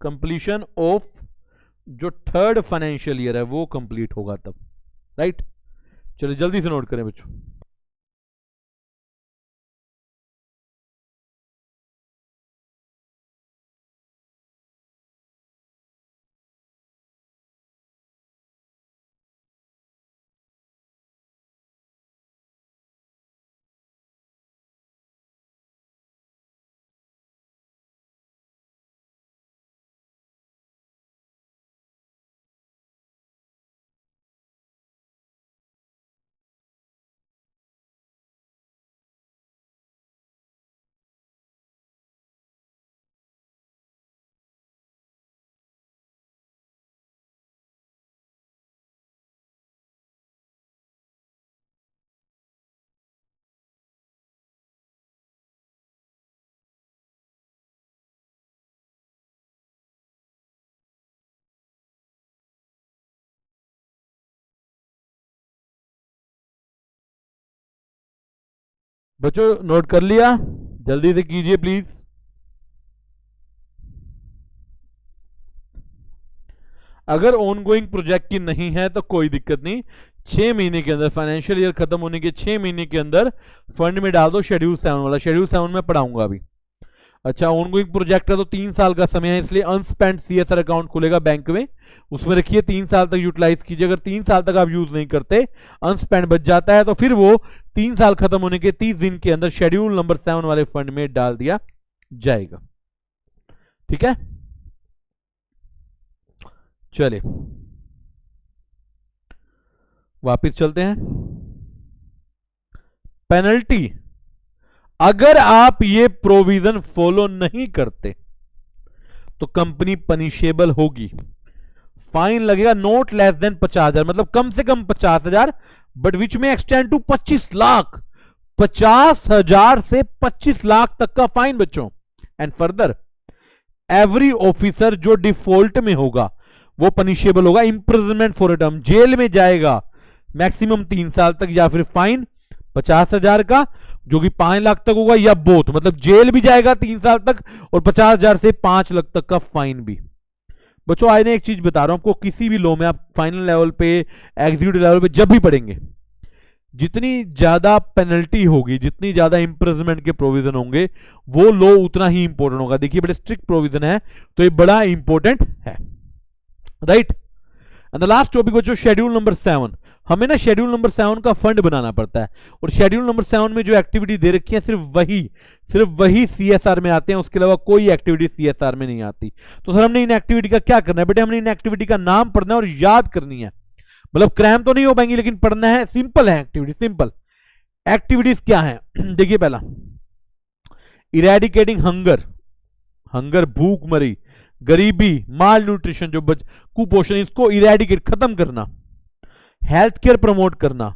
कंप्लीशन ऑफ जो 3rd फाइनेंशियल ईयर है वो कंप्लीट होगा तब, राइट। चलिए जल्दी से नोट करें बच्चों। बच्चों नोट कर लिया? जल्दी से कीजिए प्लीज। अगर ऑनगोइंग प्रोजेक्ट की नहीं है तो कोई दिक्कत नहीं, 6 महीने के अंदर, फाइनेंशियल ईयर खत्म होने के 6 महीने के अंदर फंड में डाल दो शेड्यूल 7 वाला। शेड्यूल 7 में पढ़ाऊंगा अभी। अच्छा, ऑनगोइंग प्रोजेक्ट है तो 3 साल का समय है, इसलिए अनस्पेंड सीएसआर अकाउंट खुलेगा बैंक में, उसमें रखिए 3 साल तक यूटिलाइज कीजिए। अगर 3 साल तक आप यूज नहीं करते, अनस्पेंड बच जाता है, तो फिर वो 3 साल खत्म होने के 30 दिन के अंदर शेड्यूल नंबर 7 वाले फंड में डाल दिया जाएगा, ठीक है। चलिए वापिस चलते हैं। पेनल्टी, अगर आप ये प्रोविजन फॉलो नहीं करते तो कंपनी पनिशेबल होगी, फाइन लगेगा नॉट लेस देन 50,000, मतलब कम से कम 50,000, बट विच में एक्सटेंड टू 25 लाख, 50,000 से 25 लाख तक का फाइन बच्चों। एंड फर्दर एवरी ऑफिसर जो डिफॉल्ट में होगा वो पनिशेबल होगा इंप्रिजनमेंट फॉर अ टर्म, जेल में जाएगा मैक्सिमम 3 साल तक, या फिर फाइन 50,000 का जो कि 5 लाख तक होगा, या बोथ, मतलब जेल भी जाएगा 3 साल तक और 50,000 से 5 लाख तक का फाइन भी। बच्चों आज ने एक चीज बता रहा हूं आपको, किसी भी लॉ में आप फाइनल लेवल पे, एग्जीक्यूटिव लेवल पे जब भी पढ़ेंगे, जितनी ज्यादा पेनल्टी होगी, जितनी ज्यादा इंप्रिजनमेंट के प्रोविजन होंगे, वो लॉ उतना ही इंपॉर्टेंट होगा। देखिए बड़े स्ट्रिक्ट प्रोविजन है तो ये बड़ा इंपॉर्टेंट है, right. And the last topic बच्चों शेड्यूल नंबर 7। हमें ना शेड्यूल नंबर 7 का फंड बनाना पड़ता है, और शेड्यूल नंबर 7 में जो एक्टिविटी दे रखी है सिर्फ वही सीएसआर में आते हैं, उसके अलावा कोई एक्टिविटी सीएसआर में नहीं आती। तो सर हमने इन एक्टिविटी का क्या करना है बेटे? हमने इन एक्टिविटी का नाम पढ़ना है और याद करनी है, मतलब क्रैम तो नहीं हो पाएंगी लेकिन पढ़ना है। सिंपल है एक्टिविटी, सिंपल एक्टिविटीज क्या है? देखिए पहला, इरेडिकेटिंग हंगर, हंगर भूखमरी, गरीबी, माल न्यूट्रिशन जो कुपोषण, इसको इरेडिकेट खत्म करना। हेल्थ केयर प्रमोट करना,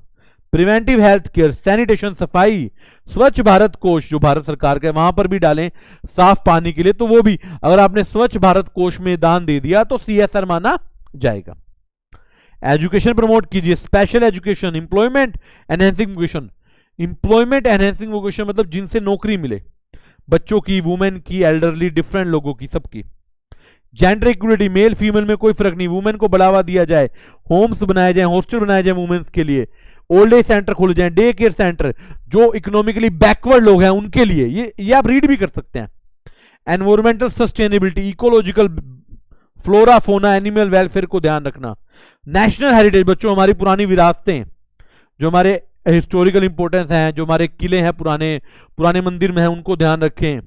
प्रिवेंटिव हेल्थ केयर, सैनिटेशन सफाई, स्वच्छ भारत कोष जो भारत सरकार का है वहां पर भी डालें साफ पानी के लिए, तो वो भी अगर आपने स्वच्छ भारत कोष में दान दे दिया तो सीएसआर माना जाएगा। एजुकेशन प्रमोट कीजिए, special education, employment enhancing education, employment enhancing vocation मतलब जिनसे नौकरी मिले, बच्चों की, वुमेन की, एल्डरली, डिफरेंट लोगों की, सबकी। जेंडर इक्वलिटी, मेल फीमेल में कोई फर्क नहीं, वुमेन को बढ़ावा दिया जाए, होम्स बनाए जाए, हॉस्टल बनाए जाए वुमेन्स के लिए, ओल्ड एज सेंटर खोले जाए, डे केयर सेंटर, जो इकोनॉमिकली बैकवर्ड लोग हैं उनके लिए, ये आप रीड भी कर सकते हैं। Environmental sustainability, ecological, flora fauna, animal welfare को ध्यान रखना। नेशनल हेरिटेज, बच्चों हमारी पुरानी विरासतें, जो हमारे हिस्टोरिकल इंपॉर्टेंस हैं, जो हमारे किले हैं पुराने पुराने मंदिर में हैं, उनको ध्यान रखें।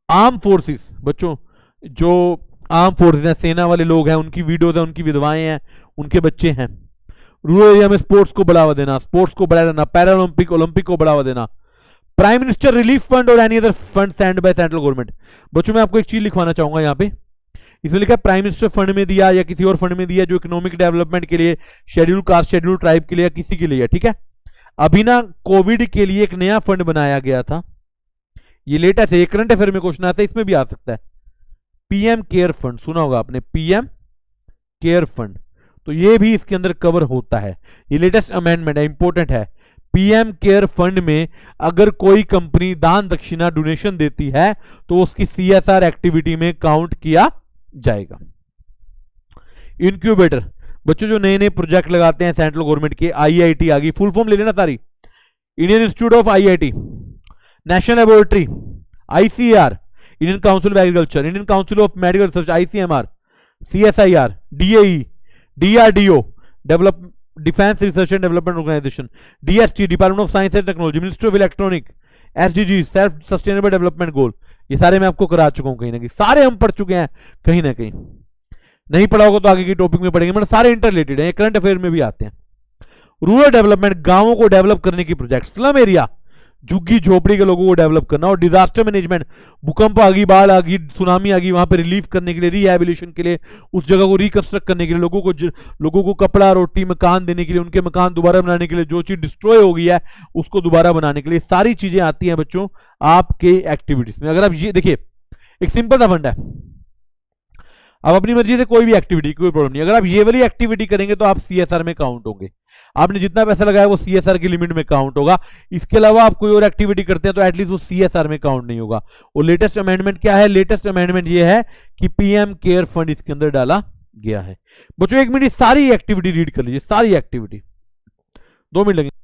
आर्म फोर्सेस, बच्चों जो आर्म फोर्सेस हैं, सेना वाले लोग हैं, उनकी विडोज हैं, उनकी विधवाएं हैं, उनके बच्चे हैं। रूरल एरिया में स्पोर्ट्स को बढ़ावा देना, स्पोर्ट्स को बढ़ावा देना, पैरा ओलंपिक, ओलंपिक को बढ़ावा देना। प्राइम मिनिस्टर रिलीफ फंड और any other fund send by central government. बच्चों मैं आपको एक चीज लिखवाना चाहूंगा यहाँ पे, इसमें लिखा है प्राइम मिनिस्टर फंड में दिया या किसी और फंड में दिया, जो इकोनॉमिक डेवलपमेंट के लिए, शेड्यूल कास्ट, शेड्यूल ट्राइब के लिए, या किसी के लिए, ठीक है। अभी ना कोविड के लिए एक नया फंड बनाया गया था, ये लेटेस्ट है, करंट अफेयर में क्वेश्चन आता है, इसमें भी आ सकता है। पीएम केयर फंड, सुना होगा आपने, पीएम केयर फंड, तो ये भी इसके अंदर कवर होता है। ये लेटेस्ट अमेंडमेंट है, इंपॉर्टेंट है। पीएम केयर फंड में अगर कोई कंपनी दान दक्षिणा डोनेशन देती है तो उसकी सीएसआर एक्टिविटी में काउंट किया जाएगा। इनक्यूबेटर, बच्चों जो नए नए प्रोजेक्ट लगाते हैं सेंट्रल गवर्नमेंट के, आईआईटी आ गई, फुल फॉर्म ले लेना सारी, Indian institute of IIT, national laboratory, ICR, Indian council of agriculture, Indian council of medical research, ICMR, CSIR, DAE, DRDO, develop defence research and development organisation, DST, department of science and technology, ministry of electronic, SDG, self sustainable development goal, ये सारे मैं आपको करा चुका हूं, कहीं ना कहीं सारे हम पढ़ चुके हैं, कहीं ना कहीं नहीं पढ़ा होगा तो आगे की टॉपिक में पढ़ेंगे, मतलब सारे इंटररिलेटेड हैं, करंट अफेयर में भी आते हैं। रूरल डेवलपमेंट, गांवों को डेवलप करने की प्रोजेक्ट, स्लम एरिया, झुग्गी झोपड़ी के लोगों को डेवलप करना, और डिजास्टर मैनेजमेंट, भूकंप आ गई, बाढ़ आ गई, सुनामी आ गई, वहां पे रिलीफ करने के लिए, रिहेबिलिटेशन के लिए, उस जगह को रिकंस्ट्रक्ट करने के लिए, लोगों को कपड़ा, रोटी, मकान देने के लिए, उनके मकान दोबारा बनाने के लिए, जो चीज डिस्ट्रॉय हो गई है उसको दोबारा बनाने के लिए, सारी चीजें आती हैं बच्चों आपके एक्टिविटीज में। अगर आप ये देखिए, एक सिंपल सा फंड है, आप अपनी मर्जी से कोई भी एक्टिविटी, कोई प्रॉब्लम नहीं, अगर आप ये वाली एक्टिविटी करेंगे तो आप सीएसआर में काउंट होंगे, आपने जितना पैसा लगाया वो सीएसआर की लिमिट में काउंट होगा। इसके अलावा आप कोई और एक्टिविटी करते हैं तो एटलीस्ट वो सीएसआर में काउंट नहीं होगा। और लेटेस्ट अमेंडमेंट क्या है? लेटेस्ट अमेंडमेंट ये है कि पीएम केयर फंड इसके अंदर डाला गया है। बच्चों एक मिनट सारी एक्टिविटी रीड कर लीजिए, सारी एक्टिविटी, 2 मिनट लगेंगे।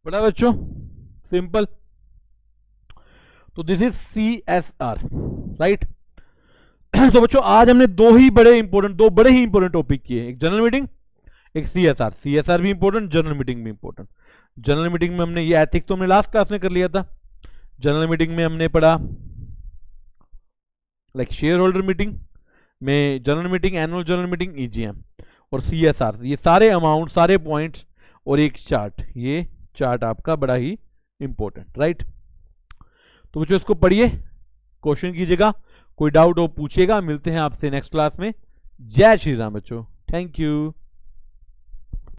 बड़ा बच्चों, सिंपल। तो दिस इज CSR, राइट। तो बच्चों आज हमने दो बड़े ही इंपॉर्टेंट टॉपिक किए, एक जनरल मीटिंग, एक CSR भी इंपॉर्टेंट, जनरल मीटिंग भी इंपॉर्टेंट। जनरल मीटिंग में हमने ये एथिक्स तो हमने लास्ट क्लास में कर लिया था। जनरल मीटिंग में हमने पढ़ा लाइक शेयर होल्डर मीटिंग में, general meeting, annual general meeting, EGM और CSR, ये सारे अमाउंट, सारे पॉइंट्स और एक चार्ट, ये चार्ट आपका बड़ा ही इंपॉर्टेंट, राइट। तो बच्चों इसको पढ़िए, क्वेश्चन कीजिएगा, कोई डाउट हो पूछिएगा। मिलते हैं आपसे नेक्स्ट क्लास में। जय श्री राम बच्चों, थैंक यू।